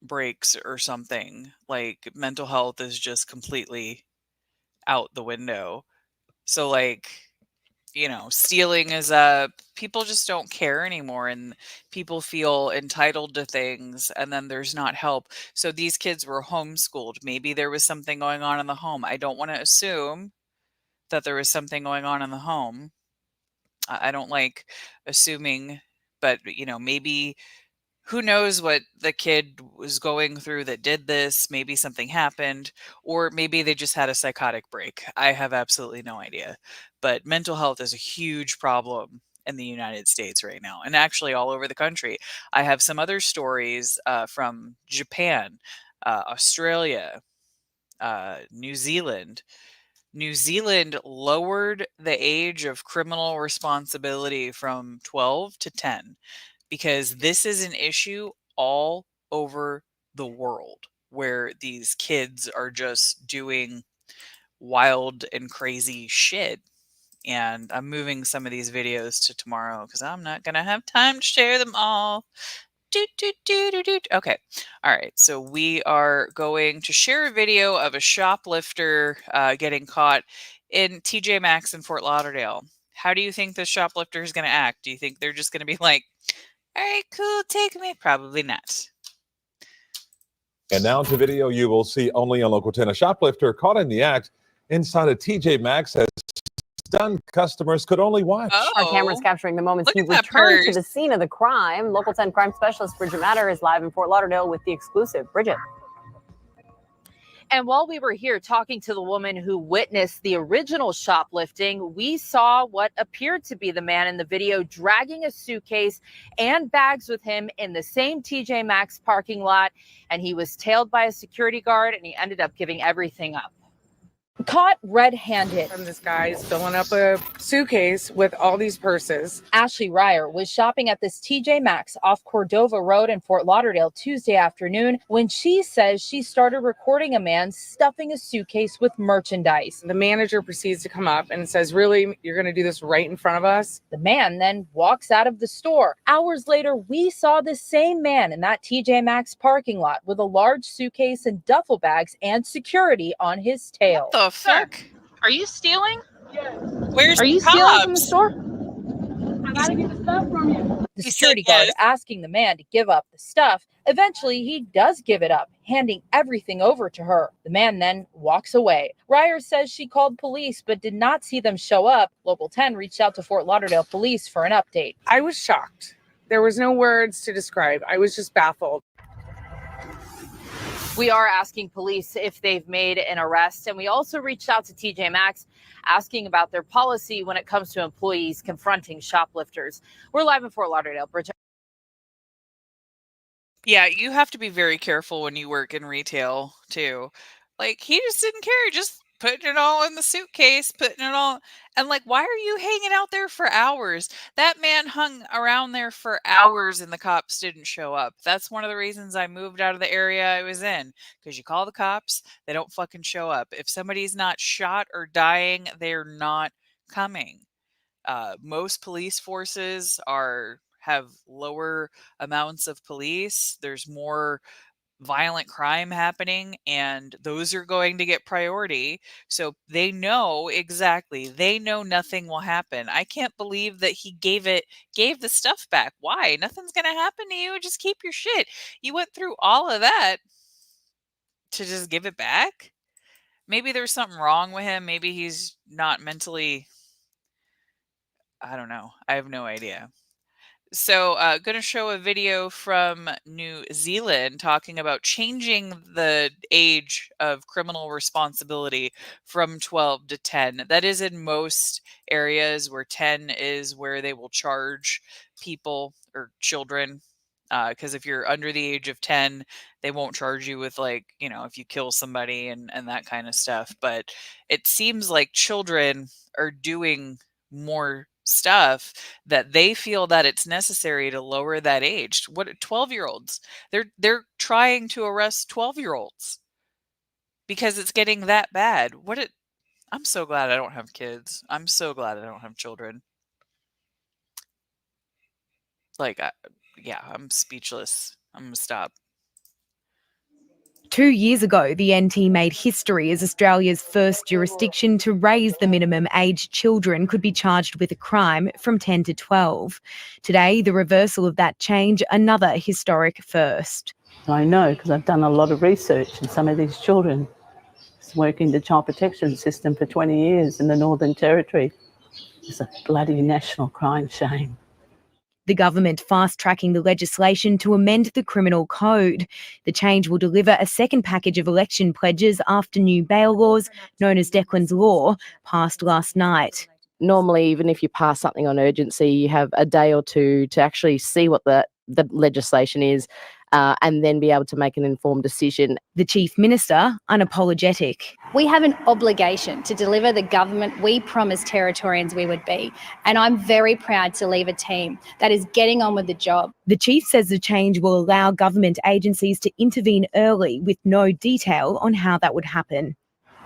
breaks or something. Like mental health is just completely out the window. So stealing is up. People just don't care anymore and people feel entitled to things and then there's not help. So these kids were homeschooled. Maybe there was something going on in the home. I don't want to assume that there was something going on in the home. I don't like assuming, but maybe who knows what the kid was going through that did this. Maybe something happened, or maybe they just had a psychotic break. I have absolutely no idea. But mental health is a huge problem in the United States right now, and actually all over the country. I have some other stories from Japan, Australia, New Zealand. New Zealand lowered the age of criminal responsibility from 12 to 10 because this is an issue all over the world where these kids are just doing wild and crazy shit. And I'm moving some of these videos to tomorrow because I'm not going to have time to share them all. Okay. All right. So we are going to share a video of a shoplifter getting caught in TJ Maxx in Fort Lauderdale. How do you think the shoplifter is going to act? Do you think they're just going to be like, all right, cool, take me? Probably not. And now to video you will see only on Local 10. A shoplifter caught in the act inside a TJ Maxx as stunned customers could only watch. Our cameras capturing the moments he Look at that returned to purse. the scene of the crime. Local 10 crime specialist Bridget Matter is live in Fort Lauderdale with the exclusive. Bridget. And while we were here talking to the woman who witnessed the original shoplifting, we saw what appeared to be the man in the video dragging a suitcase and bags with him in the same TJ Maxx parking lot. And he was tailed by a security guard and he ended up giving everything up. Caught red-handed. This guy is filling up a suitcase with all these purses. Ashley Ryer was shopping at this TJ Maxx off Cordova Road in Fort Lauderdale Tuesday afternoon when she says she started recording a man stuffing a suitcase with merchandise. The manager proceeds to come up and says, really, you're going to do this right in front of us? The man then walks out of the store. Hours later, we saw the same man in that TJ Maxx parking lot with a large suitcase and duffel bags and security on his tail. What the fuck? Are you stealing? Where's Are you the stealing from the cops? store? I gotta get the stuff from you. The security guard asking the man to give up the stuff. Eventually, he does give it up, handing everything over to her. The man then walks away. Ryer says she called police but did not see them show up. Local 10 reached out to Fort Lauderdale police for an update. I was shocked. There was no words to describe. I was just baffled. We are asking police if they've made an arrest, and we also reached out to TJ Maxx asking about their policy when it comes to employees confronting shoplifters. We're live in Fort Lauderdale. Bridget. Yeah, you have to be very careful when you work in retail too. Like he just didn't care, just putting it all in the suitcase, putting it all and why are you hanging out there for hours? That man hung around there for hours and the cops didn't show up. That's one of the reasons I moved out of the area I was in. Because you call the cops, they don't fucking show up. If somebody's not shot or dying, they're not coming. Most police forces have lower amounts of police. There's more violent crime happening and those are going to get priority. So they know exactly. They know nothing will happen. I can't believe that he gave the stuff back. Why? Nothing's going to happen to you. Just keep your shit. You went through all of that to just give it back? Maybe there's something wrong with him. Maybe he's not mentally I don't know. I have no idea. So, going to show a video from New Zealand talking about changing the age of criminal responsibility from 12 to 10. That is in most areas where 10 is where they will charge people or children. Because if you're under the age of 10, they won't charge you with, like, if you kill somebody and that kind of stuff. But it seems like children are doing more stuff that they feel that it's necessary to lower that age. What 12-year-olds? They're trying to arrest 12-year-olds because it's getting that bad. I'm so glad I don't have kids. I'm so glad I don't have children. Like, yeah, I'm speechless. I'm gonna stop. 2 years ago, the NT made history as Australia's first jurisdiction to raise the minimum age children could be charged with a crime from 10 to 12. Today, the reversal of that change, another historic first. I know because I've done a lot of research in some of these children. It's worked in the child protection system for 20 years in the Northern Territory. It's a bloody national crime shame. The government fast-tracking the legislation to amend the criminal code. The change will deliver a second package of election pledges after new bail laws, known as Declan's Law, passed last night. Normally, even if you pass something on urgency, you have a day or two to actually see what the legislation is and then be able to make an informed decision. The Chief Minister, unapologetic. We have an obligation to deliver the government we promised Territorians we would be, and I'm very proud to leave a team that is getting on with the job. The Chief says the change will allow government agencies to intervene early with no detail on how that would happen.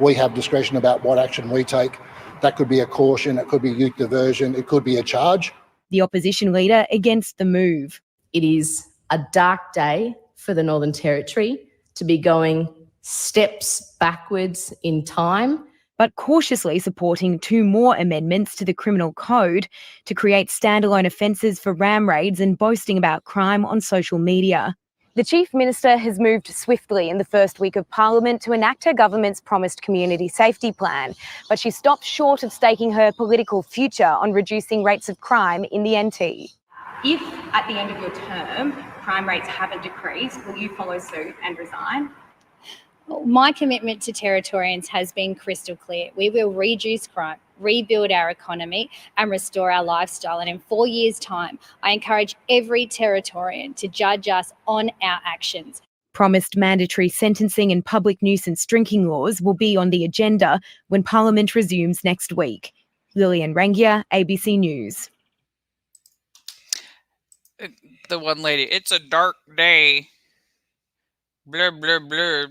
We have discretion about what action we take. That could be a caution, it could be youth diversion, it could be a charge. The opposition leader against the move. It is a dark day for the Northern Territory to be going steps backwards in time. But cautiously supporting 2 more amendments to the criminal code to create standalone offences for ram raids and boasting about crime on social media. The Chief Minister has moved swiftly in the first week of Parliament to enact her government's promised community safety plan, but she stopped short of staking her political future on reducing rates of crime in the NT. If at the end of your term, crime rates haven't decreased, will you follow suit and resign? My commitment to Territorians has been crystal clear. We will reduce crime, rebuild our economy and restore our lifestyle. And in 4 years' time, I encourage every Territorian to judge us on our actions. Promised mandatory sentencing and public nuisance drinking laws will be on the agenda when Parliament resumes next week. Lillian Rangia, ABC News. The one lady, it's a dark day. Blur, blur, blur.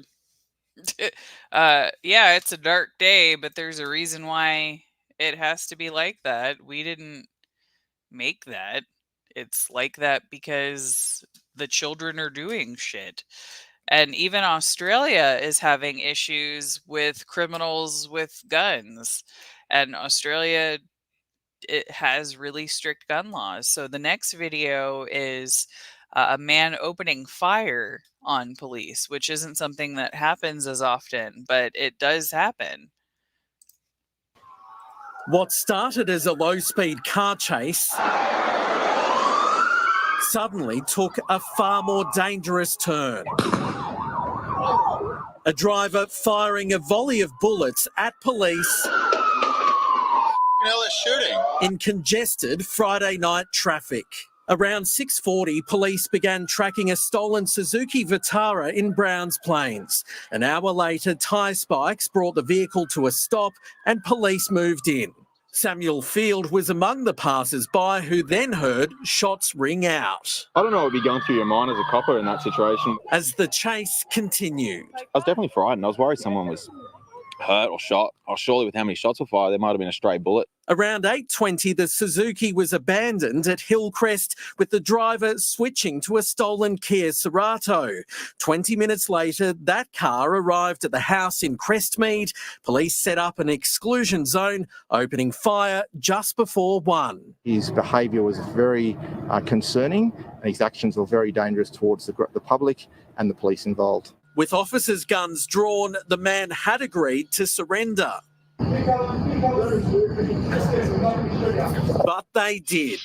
Yeah, it's a dark day, but there's a reason why it has to be like that. We didn't make that. It's like that because the children are doing shit. And even Australia is having issues with criminals with guns. And Australia, it has really strict gun laws. So the next video is a man opening fire on police, which isn't something that happens as often, but it does happen. What started as a low-speed car chase suddenly took a far more dangerous turn. A driver firing a volley of bullets at police shooting in congested Friday night traffic. Around 6:40, police began tracking a stolen Suzuki Vitara in Browns Plains. An hour later, tyre spikes brought the vehicle to a stop and police moved in. Samuel Field was among the passers-by who then heard shots ring out. I don't know what would be going through your mind as a copper in that situation. As the chase continued. I was definitely frightened. I was worried someone was hurt or shot. Surely with how many shots were fired, there might have been a stray bullet. Around 8:20, the Suzuki was abandoned at Hillcrest with the driver switching to a stolen Kia Cerato. 20 minutes later, that car arrived at the house in Crestmead. Police set up an exclusion zone, opening fire just before 1. His behaviour was very concerning and his actions were very dangerous towards the public and the police involved. With officers' guns drawn, the man had agreed to surrender. But they did.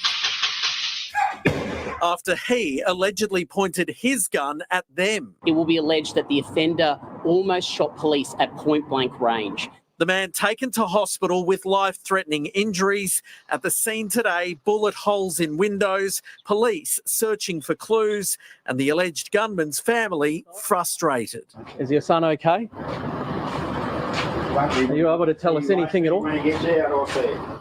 after he allegedly pointed his gun at them. It will be alleged that the offender almost shot police at point-blank range. The man taken to hospital with life-threatening injuries. At the scene today, bullet holes in windows, police searching for clues, and the alleged gunman's family frustrated. Is your son okay? Are you able to tell us anything at all?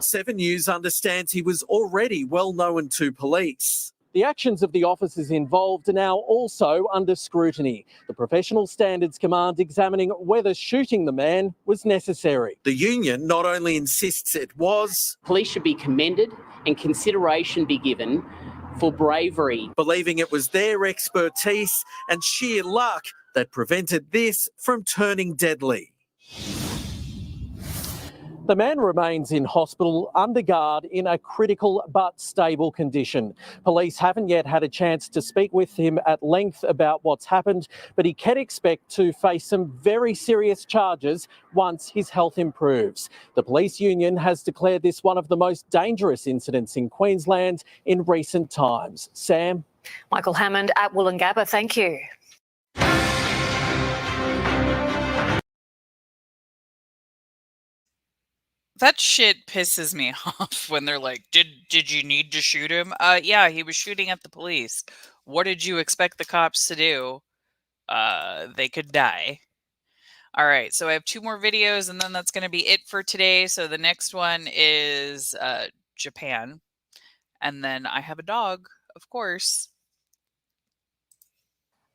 7 News understands he was already well known to police. The actions of the officers involved are now also under scrutiny. The Professional Standards Command examining whether shooting the man was necessary. The union not only insists it was, Police should be commended and consideration be given for bravery. Believing it was their expertise and sheer luck that prevented this from turning deadly. The man remains in hospital under guard in a critical but stable condition. Police haven't yet had a chance to speak with him at length about what's happened, but he can expect to face some very serious charges once his health improves. The police union has declared this one of the most dangerous incidents in Queensland in recent times. Sam? Michael Hammond at Wollongabba, thank you. That shit pisses me off when they're like, did you need to shoot him? Yeah, he was shooting at the police. What did you expect the cops to do? They could die. All right, so I have 2 more videos, and then that's going to be it for today. So the next one is Japan. And then I have a dog, of course.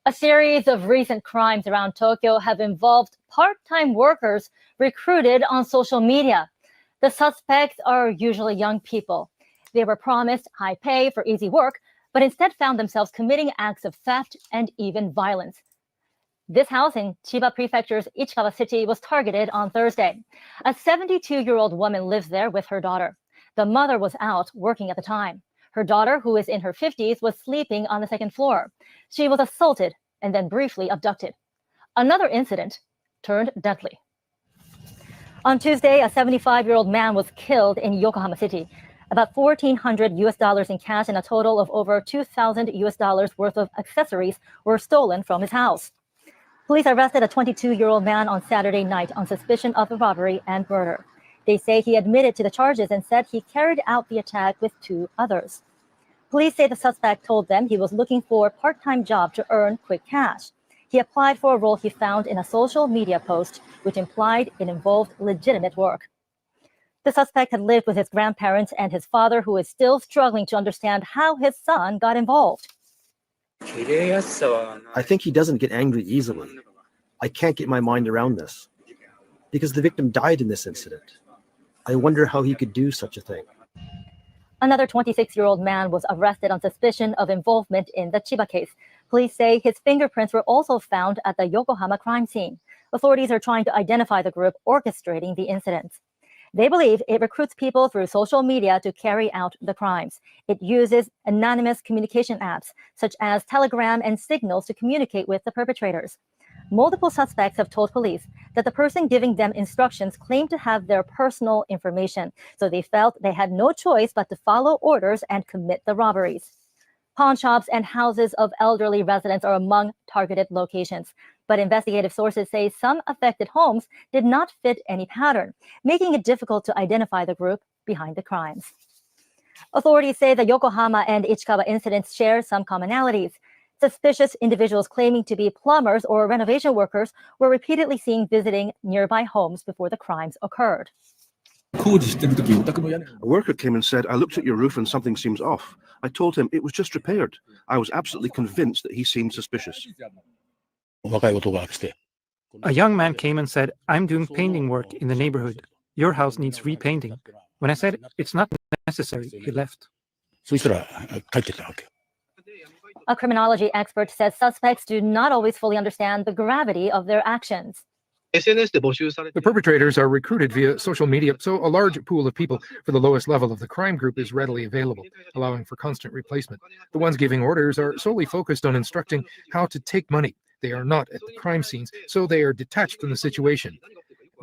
A series of recent crimes around Tokyo have involved part-time workers recruited on social media. The suspects are usually young people. They were promised high pay for easy work, but instead found themselves committing acts of theft and even violence. This house in Chiba Prefecture's Ichikawa City was targeted on Thursday. A 72-year-old woman lives there with her daughter. The mother was out working at the time. Her daughter, who is in her 50s, was sleeping on the 2nd floor. She was assaulted and then briefly abducted. Another incident turned deadly. On Tuesday, a 75-year-old man was killed in Yokohama City. About $1,400 in cash and a total of over $2,000 worth of accessories were stolen from his house. Police arrested a 22-year-old man on Saturday night on suspicion of robbery and murder. They say he admitted to the charges and said he carried out the attack with 2 others. Police say the suspect told them he was looking for a part-time job to earn quick cash. He applied for a role he found in a social media post, which implied it involved legitimate work. The suspect had lived with his grandparents and his father, who is still struggling to understand how his son got involved. I think he doesn't get angry easily. I can't get my mind around this. Because the victim died in this incident. I wonder how he could do such a thing. Another 26-year-old man was arrested on suspicion of involvement in the Chiba case. Police say his fingerprints were also found at the Yokohama crime scene. Authorities are trying to identify the group orchestrating the incidents. They believe it recruits people through social media to carry out the crimes. It uses anonymous communication apps, such as Telegram and Signals, to communicate with the perpetrators. Multiple suspects have told police that the person giving them instructions claimed to have their personal information, so they felt they had no choice but to follow orders and commit the robberies. Pawn shops and houses of elderly residents are among targeted locations, but investigative sources say some affected homes did not fit any pattern, making it difficult to identify the group behind the crimes. Authorities say the Yokohama and Ichikawa incidents share some commonalities. Suspicious individuals claiming to be plumbers or renovation workers were repeatedly seen visiting nearby homes before the crimes occurred. A worker came and said, "I looked at your roof and something seems off." I told him it was just repaired. I was absolutely convinced that he seemed suspicious. A young man came and said, "I'm doing painting work in the neighborhood. Your house needs repainting." When I said, "It's not necessary," he left. A criminology expert says suspects do not always fully understand the gravity of their actions. The perpetrators are recruited via social media, so a large pool of people for the lowest level of the crime group is readily available, allowing for constant replacement. The ones giving orders are solely focused on instructing how to take money. They are not at the crime scenes, so they are detached from the situation.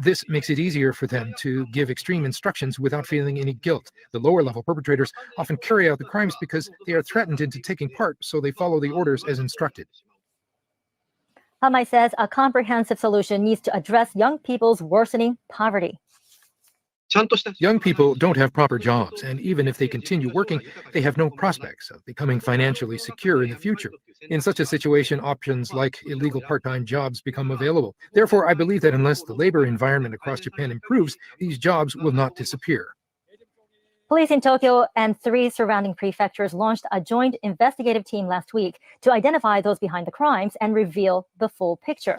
This makes it easier for them to give extreme instructions without feeling any guilt. The lower level perpetrators often carry out the crimes because they are threatened into taking part, so they follow the orders as instructed. Hamai says a comprehensive solution needs to address young people's worsening poverty. Young people don't have proper jobs, and even if they continue working, they have no prospects of becoming financially secure in the future. In such a situation, options like illegal part-time jobs become available. Therefore, I believe that unless the labor environment across Japan improves, these jobs will not disappear. Police in Tokyo and 3 surrounding prefectures launched a joint investigative team last week to identify those behind the crimes and reveal the full picture.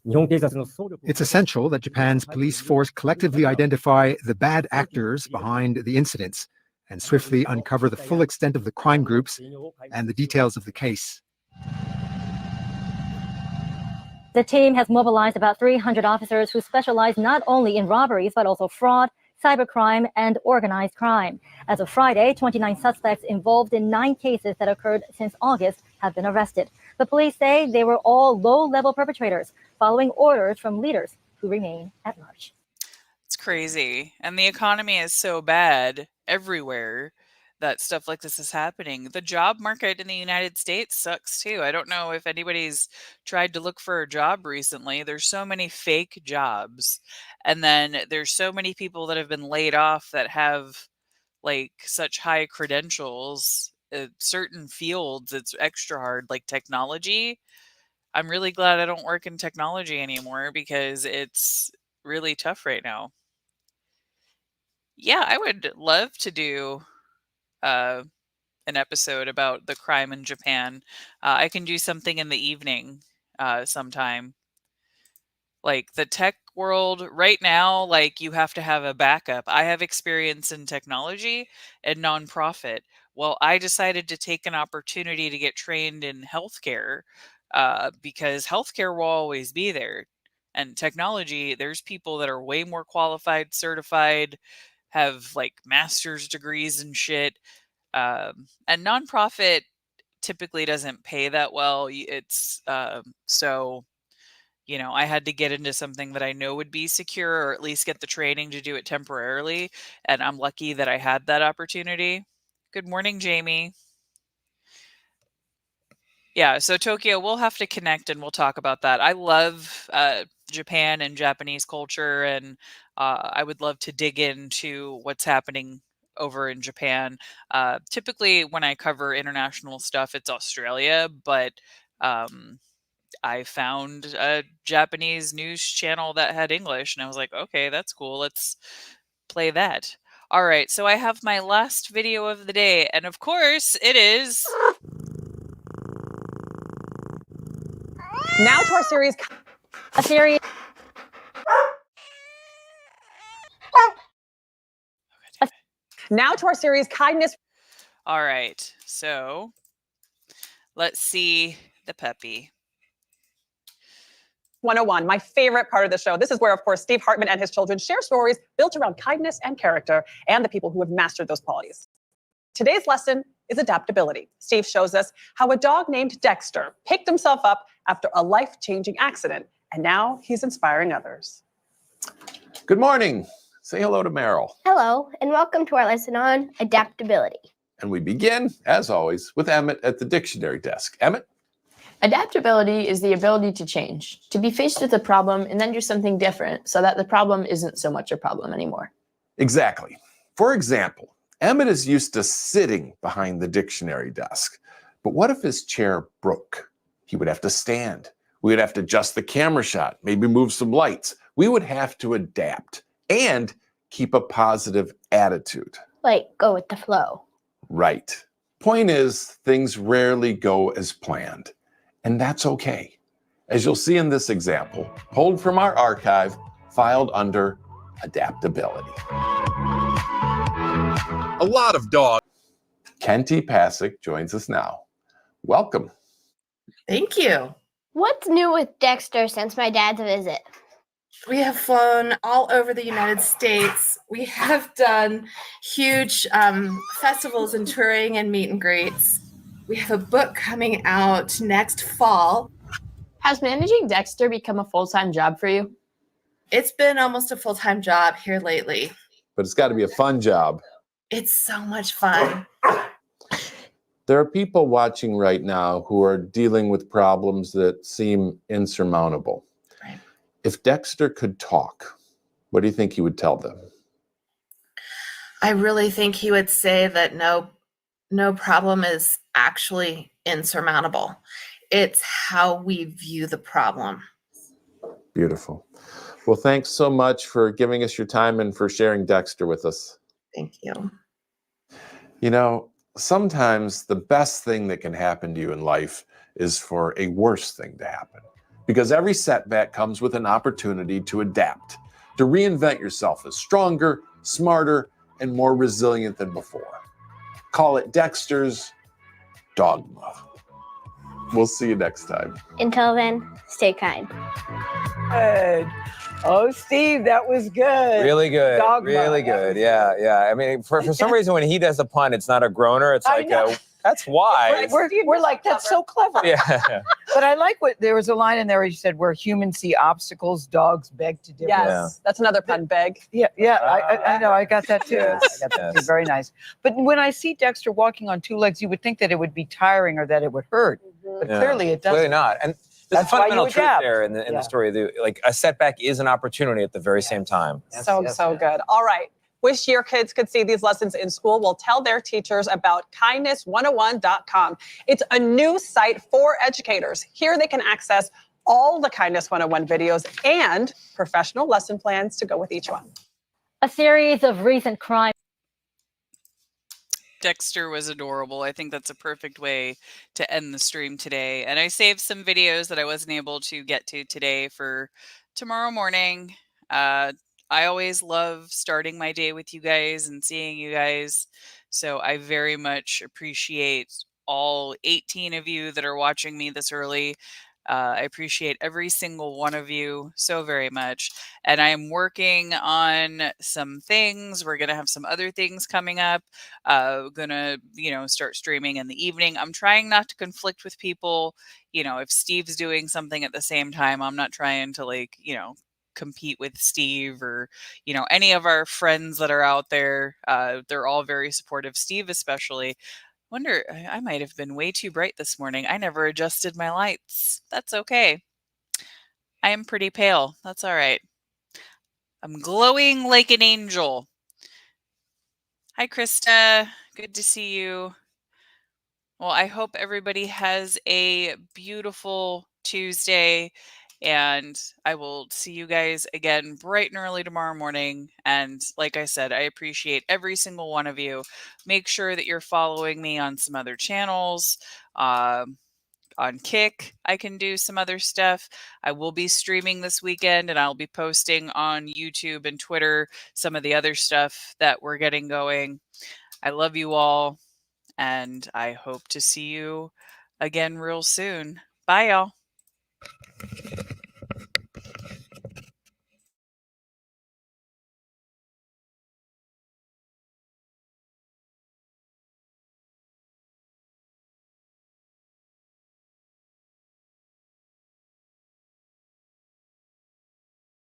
It's essential that Japan's police force collectively identify the bad actors behind the incidents and swiftly uncover the full extent of the crime groups and the details of the case. The team has mobilized about 300 officers who specialize not only in robberies, but also fraud, cybercrime, and organized crime. As of Friday, 29 suspects involved in 9 cases that occurred since August have been arrested. The police say they were all low-level perpetrators, following orders from leaders who remain at large. It's crazy. And the economy is so bad everywhere that stuff like this is happening. The job market in the United States sucks too. I don't know if anybody's tried to look for a job recently. There's so many fake jobs. And then there's so many people that have been laid off that have like such high credentials. Certain fields, it's extra hard, like technology. I'm really glad I don't work in technology anymore because it's really tough right now. Yeah, I would love to do an episode about the crime in Japan. I can do something in the evening sometime. Like the tech world right now, like you have to have a backup. I have experience in technology and nonprofit. Well, I decided to take an opportunity to get trained in healthcare because healthcare will always be there. And technology, there's people that are way more qualified, certified, have like master's degrees and shit. And nonprofit typically doesn't pay that well. It's so, you know, I had to get into something that I know would be secure or at least get the training to do it temporarily. And I'm lucky that I had that opportunity. Good morning, Jamie. Yeah, so Tokyo, we'll have to connect and we'll talk about that. I love Japan and Japanese culture, and I would love to dig into what's happening over in Japan. Typically, when I cover international stuff, it's Australia, but I found a Japanese news channel that had English, and I was like, okay, that's cool. Let's play that. All right, so I have my last video of the day, and of course, it is... Now to our series. A series. Now to our series, Kindness. All right, so let's see the puppy. 101, my favorite part of the show. This is where, of course, Steve Hartman and his children share stories built around kindness and character and the people who have mastered those qualities. Today's lesson is adaptability. Steve shows us how a dog named Dexter picked himself up after a life-changing accident, and now he's inspiring others. Good morning. Say hello to Meryl. Hello, and welcome to our lesson on adaptability. And we begin, as always, with Emmett at the dictionary desk. Emmett? Adaptability is the ability to change, to be faced with a problem and then do something different so that the problem isn't so much a problem anymore. Exactly. For example, Emmett is used to sitting behind the dictionary desk. But what if his chair broke? He would have to stand. We would have to adjust the camera shot, maybe move some lights. We would have to adapt and keep a positive attitude. Like go with the flow. Right. Point is, things rarely go as planned. And that's okay. As you'll see in this example, pulled from our archive, filed under adaptability. A lot of dogs. Kenty Pasick joins us now. Welcome. Thank you. What's new with Dexter since my dad's visit? We have flown all over the United States. We have done huge festivals and touring and meet and greets. We have a book coming out next fall. Has managing Dexter become a full-time job for you? It's been almost a full-time job here lately. But it's got to be a fun job. It's so much fun. There are people watching right now who are dealing with problems that seem insurmountable. Right. If Dexter could talk, what do you think he would tell them? I really think he would say that no problem is actually insurmountable. It's how we view the problem. Beautiful. Well, thanks so much for giving us your time and for sharing Dexter with us. Thank you. You know, sometimes the best thing that can happen to you in life is for a worse thing to happen. Because every setback comes with an opportunity to adapt, to reinvent yourself as stronger, smarter, and more resilient than before. Call it Dexter's dogma. We'll see you next time. Until then, stay kind. Good. Oh, Steve, that was good. Really good. Dogma. Really good. Yeah, yeah. I mean, for some reason, when he does a pun, it's not a groaner. It's like, that's why. We're like, that's so clever. Yeah. But I like there was a line in there where you said, where humans see obstacles, dogs beg to differ. Yes, that's another pun, beg. Yeah, I know, I got that too. Yes, I got that too. yes. Very nice. But when I see Dexter walking on two legs, you would think that it would be tiring or that it would hurt. But clearly it doesn't. Clearly not. And there's That's why fundamental you truth adapt. there in the story. Like a setback is an opportunity at the very same time. So good. All right. Wish your kids could see these lessons in school? Well, tell their teachers about kindness101.com. It's a new site for educators. Here they can access all the Kindness 101 videos and professional lesson plans to go with each one. A series of recent crimes. Dexter was adorable. I think that's a perfect way to end the stream today. And I saved some videos that I wasn't able to get to today for tomorrow morning. I always love starting my day with you guys and seeing you guys. So I very much appreciate all 18 of you that are watching me this early. I appreciate every single one of you so very much. And I am working on some things. We're going to have some other things coming up. Going to, start streaming in the evening. I'm trying not to conflict with people. If Steve's doing something at the same time, I'm not trying to compete with Steve or, any of our friends that are out there. They're all very supportive. Steve especially. Wonder, I might have been way too bright this morning. I never adjusted my lights. That's okay. I am pretty pale. That's all right. I'm glowing like an angel. Hi, Krista. Good to see you. Well, I hope everybody has a beautiful Tuesday, and I will see you guys again bright and early tomorrow morning. And like I said, I appreciate every single one of you. Make sure that you're following me on some other channels. On Kick, I can do some other stuff. I will be streaming this weekend, and I'll be posting on YouTube and Twitter some of the other stuff that we're getting going. I love you all, and I hope to see you again real soon. Bye, y'all.